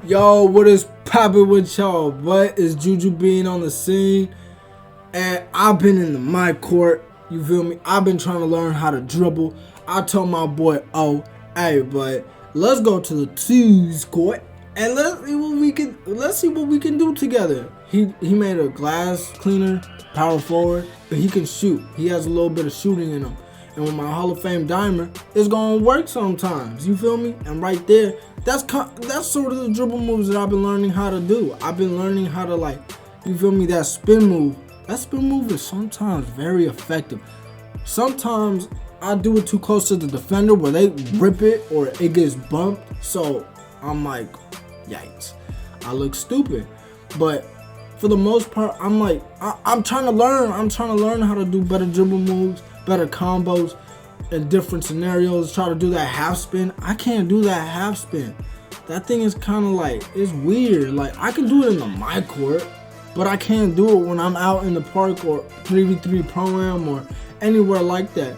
Yo, what is poppin' with y'all? What is Juju being on the scene? And I've been in my court, you feel me? I've been trying to learn how to dribble. I told my boy, oh, hey, but let's go to the twos court and let's see what we can do together. He made a glass cleaner, power forward, but he can shoot. He has a little bit of shooting in him. And with my Hall of Fame diamond, it's gonna work sometimes. You feel me? And right there, that's sort of the dribble moves that I've been learning how to do. I've been learning how to, like, you feel me? That spin move. That spin move is sometimes very effective. Sometimes I do it too close to the defender where they rip it or it gets bumped. So I'm like, yikes. I look stupid. But for the most part, I'm like, I'm trying to learn. I'm trying to learn how to do better dribble moves, better combos in different scenarios. Try to do that half spin. I can't do that half spin. That thing is kind of like, it's weird. Like, I can do it in the my court, but I can't do it when I'm out in the park or 3v3 pro-am or anywhere like that.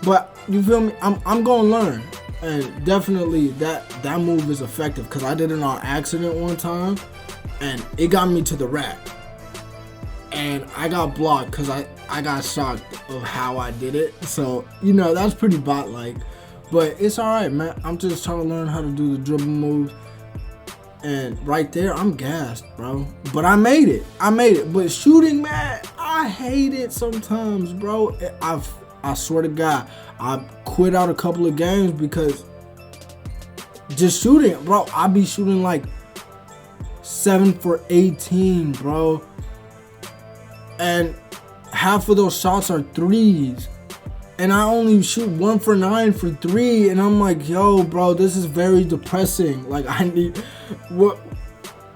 But you feel me? I'm gonna learn, and definitely that move is effective because I did it on accident one time, and it got me to the rack, and I got blocked because I got shocked of how I did it. So you know that's pretty bot-like, but it's all right, man. I'm just trying to learn how to do the dribble moves. And right there, I'm gassed, bro. But I made it. But shooting, man, I hate it sometimes, bro. I swear to God, I quit out a couple of games because just shooting, bro. I be shooting like 7 for 18, bro. And half of those shots are threes. And I only shoot 1 for 9 for 3, and I'm like, yo, bro, this is very depressing. Like, I need what?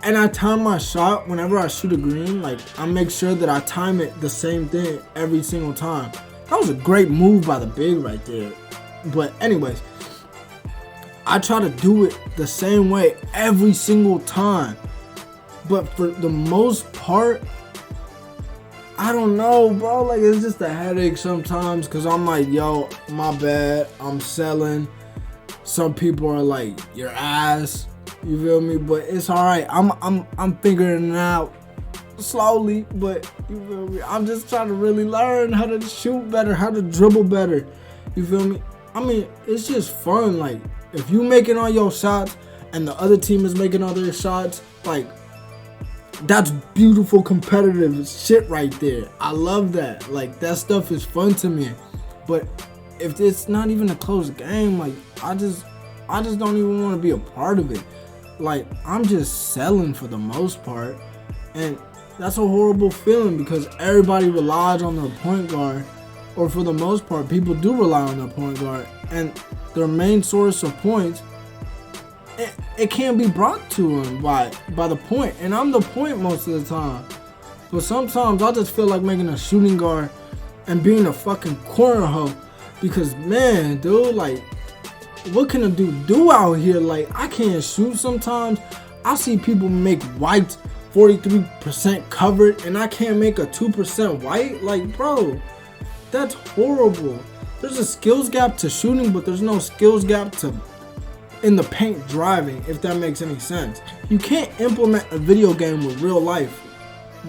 And I time my shot whenever I shoot a green. Like, I make sure that I time it the same thing every single time. That was a great move by the big right there. But anyways, I try to do it the same way every single time. But for the most part, I don't know, bro. Like, it's just a headache sometimes because I'm like, yo, my bad. I'm selling. Some people are like, your ass. You feel me? But it's all right. I'm figuring it out slowly. But you feel me? I'm just trying to really learn how to shoot better, how to dribble better. You feel me? I mean, it's just fun. Like, if you making all your shots and the other team is making all their shots, like, that's beautiful competitive shit right there. I love that. Like, that stuff is fun to me. But if it's not even a close game, like, I just don't even want to be a part of it. Like, I'm just selling for the most part. And that's a horrible feeling because everybody relies on their point guard. Or for the most part, people do rely on their point guard. And their main source of points, it can't be brought to him by the point, and I'm the point most of the time. But sometimes I just feel like making a shooting guard and being a fucking corner hoe because, man, dude, like, what can a dude do out here? Like, I can't shoot sometimes. I see people make whites 43% covered, and I can't make a 2% white. Like, bro, that's horrible. There's a skills gap to shooting, but there's no skills gap to in the paint driving, if that makes any sense. You can't implement a video game with real life.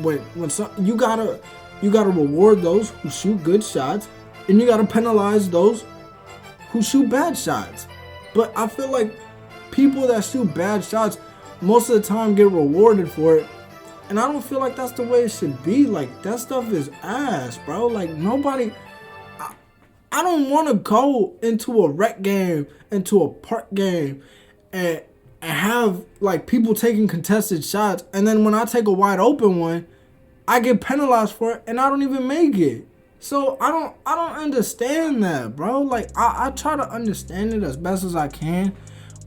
You gotta reward those who shoot good shots, and you gotta penalize those who shoot bad shots. But I feel like people that shoot bad shots most of the time get rewarded for it, and I don't feel like that's the way it should be. Like, that stuff is ass, bro. Like, nobody. I don't want to go into a rec game, into a park game, and have, like, people taking contested shots, and then when I take a wide open one, I get penalized for it, and I don't even make it. So I don't understand that, bro. Like, I try to understand it as best as I can,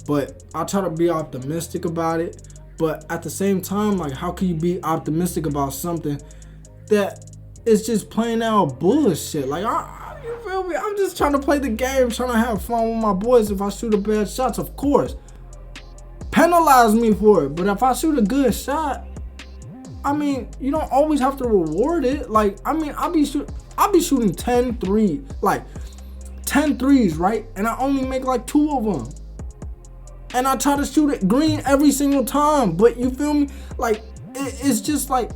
but I try to be optimistic about it. But at the same time, like, how can you be optimistic about something that is just plain out bullshit? Like, you feel me? I'm just trying to play the game, trying to have fun with my boys. If I shoot a bad shot, of course, penalize me for it. But if I shoot a good shot, I mean, you don't always have to reward it. Like, I mean, I'll be shooting 10 threes, like 10 threes, right? And I only make like 2 of them. and I try to shoot it green every single time. But you feel me? Like, it's just like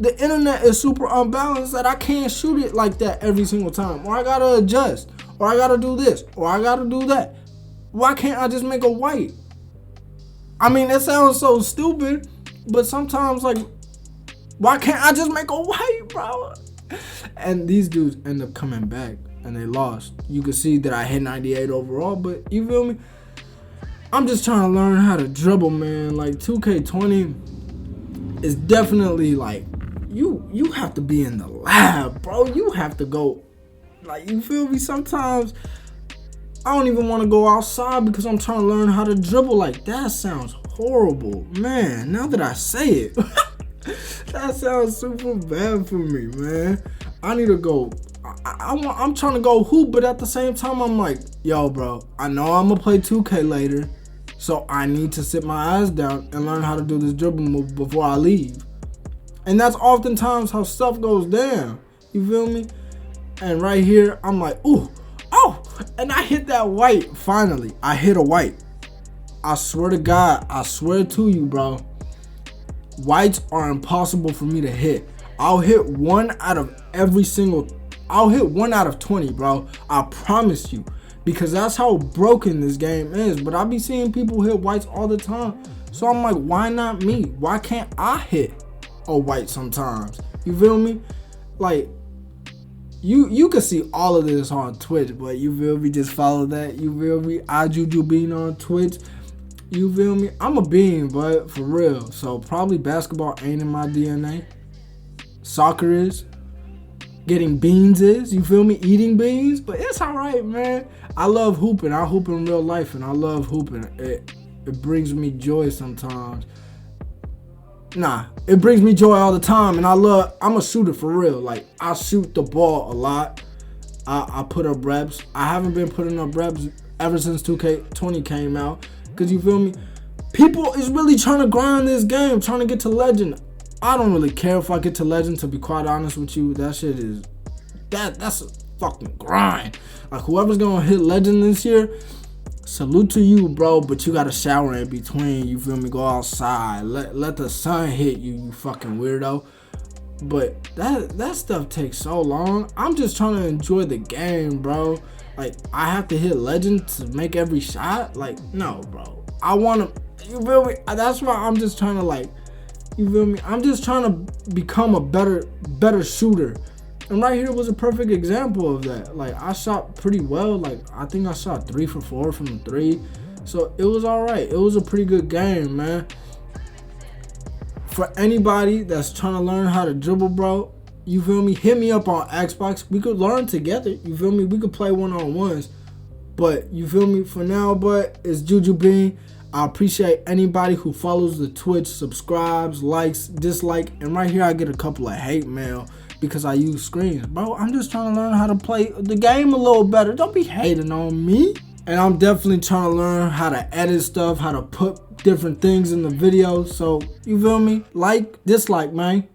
the internet is super unbalanced that I can't shoot it like that every single time. Or I gotta adjust. Or I gotta do this. Or I gotta do that. Why can't I just make a white? I mean, that sounds so stupid, but sometimes, like, why can't I just make a white, bro? And these dudes end up coming back, and they lost. You can see that I hit 98 overall, but you feel me? I'm just trying to learn how to dribble, man. Like, 2K20 is definitely, like, you have to be in the lab, bro. You have to go, like, you feel me? Sometimes I don't even want to go outside because I'm trying to learn how to dribble. Like, that sounds horrible. Man, now that I say it, that sounds super bad for me, man. I need to go. I'm trying to go hoop, but at the same time, I'm like, yo, bro, I know I'm going to play 2K later, so I need to sit my ass down and learn how to do this dribble move before I leave. And that's oftentimes how stuff goes down. You feel me? And right here, I'm like, ooh, oh, and I hit that white. Finally, I hit a white. I swear to God, I swear to you, bro. Whites are impossible for me to hit. I'll hit 1 out of 20, bro. I promise you. Because that's how broken this game is. But I be seeing people hit whites all the time. So I'm like, why not me? Why can't I hit a white sometimes? You feel me? Like, you can see all of this on Twitch, but you feel me? Just follow that. You feel me? Bean on Twitch. You feel me? I'm a bean, but for real. So probably basketball ain't in my DNA. Soccer is. Getting beans is. You feel me? Eating beans. But it's alright, man. I love hooping. I hoop in real life, and I love hooping. It brings me joy sometimes. Nah, it brings me joy all the time, and I'm a shooter for real. Like, I shoot the ball a lot. I put up reps. I haven't been putting up reps ever since 2K20 came out. Because you feel me? People is really trying to grind this game, trying to get to legend. I don't really care if I get to legend, to be quite honest with you. That shit is, that's a fucking grind. Like, whoever's gonna hit legend this year, salute to you, bro, but you gotta shower in between, you feel me? Go outside, let the sun hit you, you fucking weirdo. But that stuff takes so long. I'm just trying to enjoy the game, bro. Like, I have to hit legend to make every shot? Like, no, bro. I wanna, you feel me? That's why I'm just trying to, like, you feel me? I'm just trying to become a better shooter. And right here was a perfect example of that. Like, I shot pretty well. Like, I think I shot 3 for 4 from 3. So it was alright. It was a pretty good game, man. For anybody that's trying to learn how to dribble, bro, you feel me? Hit me up on Xbox. We could learn together. You feel me? We could play one-on-ones. But you feel me? For now, but it's Juju Bean. I appreciate anybody who follows the Twitch, subscribes, likes, dislike, and right here I get a couple of hate mail because I use screens. Bro, I'm just trying to learn how to play the game a little better. Don't be hating on me. And I'm definitely trying to learn how to edit stuff, how to put different things in the video. So, you feel me? Like, dislike, man.